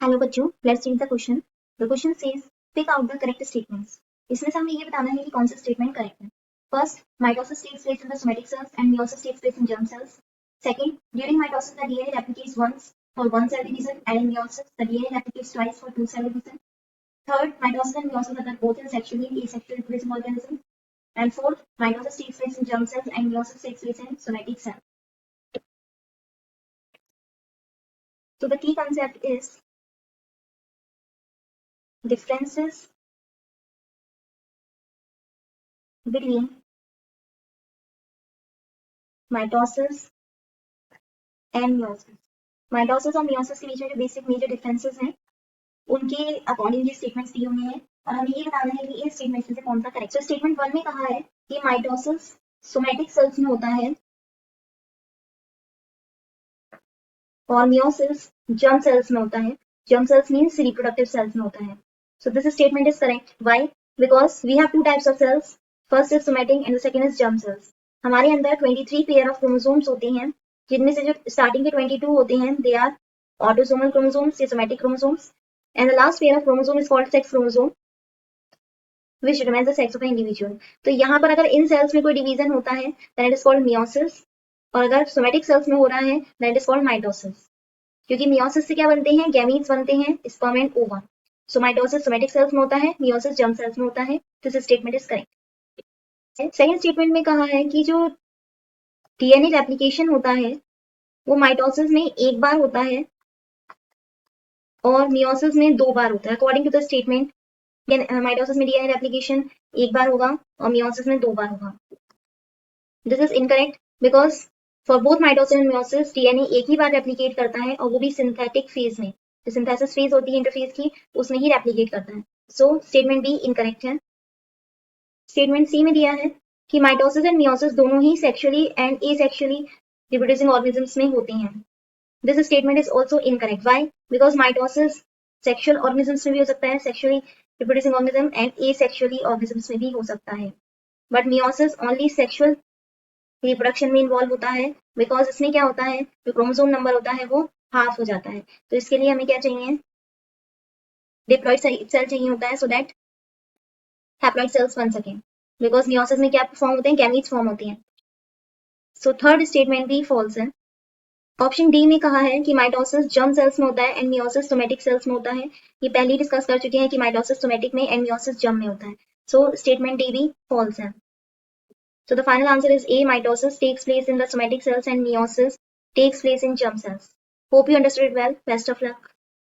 Hello बच्चों, let's read the question. The question says pick out the correct statements. इसमें से हमें ये बताना है कि कौन सा स्टेटमेंट करेक्ट है। First, mitosis takes place in the somatic cells and meiosis takes place in germ cells. Second, during mitosis the DNA replicates once for one cell division and in meiosis the DNA replicates twice for two cell division. Third, mitosis and meiosis occur both in sexually and asexually reproducing organisms. And fourth, mitosis takes place in germ cells and meiosis takes place in somatic cells. So the key concept is differences between mitosis and meiosis. Mitosis और meiosis के बीच में जो basic major differences हैं उनके according ये statements दिए हुए हैं और हमें ये बताना है कि इन स्टेटमेंट्स में से कौन सा करेक्ट है। स्टेटमेंट 1 में कहा है कि माइटोसिस सोमैटिक सेल्स में होता है और मियोसिस जर्म सेल्स में होता है। Germ cells means reproductive cells में होता है। So this statement is correct. Why? Because we have two types of cells, first is somatic and the second is germ cells. हमारे अंदर 23 पेयर ऑफ क्रोमोसोम्स होते हैं, जिनमें से जो स्टार्टिंग के 22 होते हैं दे आर ऑटोसोमल क्रोमोसोम्स या somatic chromosomes, and the last pair of chromosome is called sex chromosome which determines the sex of an individual. तो यहाँ पर अगर इन सेल्स में कोई डिवीजन होता है then it is called meiosis, और अगर सोमैटिक सेल्स में हो रहा है then it is called mitosis. क्योंकि meiosis से क्या बनते हैं, गैमीट्स बनते हैं, स्पर्म एंड ओवा। सो माइटोसिस सोमैटिक सेल्स में होता है, meiosis जर्म सेल्स में होता है। This statement is correct. Second statement में कहा है कि जो डीएनए रेप्लिकेशन होता है वो माइटोसिस में एक बार होता है और मियोसिस में 2 बार होता है। According to the statement mitosis में डीएनए रेप्लिकेशन एक बार होगा और मियोसिस में 2 बार होगा। This is incorrect because for both mitosis and meiosis DNA एक ही बार रेप्लिकेट करता है और वो भी सिंथेटिक फेज में। जो सिंथेसिस फेज होती है इंटरफेज की उसमें ही रेप्लिकेट करता है। सो स्टेटमेंट बी इनकरेक्ट है। स्टेटमेंट सी में दिया है कि माइटोसिस एंड मियोसिस दोनों ही sexually and asexually reproducing organisms में होते हैं। This statement is also incorrect. Why? Because mitosis sexual organisms में भी हो सकता है, sexually reproducing organism, and asexually organisms में भी हो सकता है, but meiosis only sexual reproduction में इन्वॉल्व होता है बिकॉज इसमें क्या होता है, जो क्रोमोसोम नंबर होता है वो हाफ हो जाता है। तो इसके लिए हमें क्या चाहिए, डिप्लॉइड सेल चाहिए होता है सो दैट हैप्लॉइड सेल्स बन सकें। बिकॉज मियोसिस में क्या फॉर्म होते हैं, गैमीट्स फॉर्म होती हैं। सो थर्ड स्टेटमेंट भी फॉल्स है। ऑप्शन डी में कहा है कि माइटोसिस जर्म सेल्स में होता है एंड मियोसिस सोमैटिक सेल्स में होता है। ये पहले ही डिस्कस कर चुके हैं कि माइटोसिस सोमैटिक में एंड मियोसिस जर्म में होता है। सो स्टेटमेंट डी भी फॉल्स है। So the final answer is A. Mitosis takes place in the somatic cells and meiosis takes place in germ cells. Hope you understood it well. Best of luck.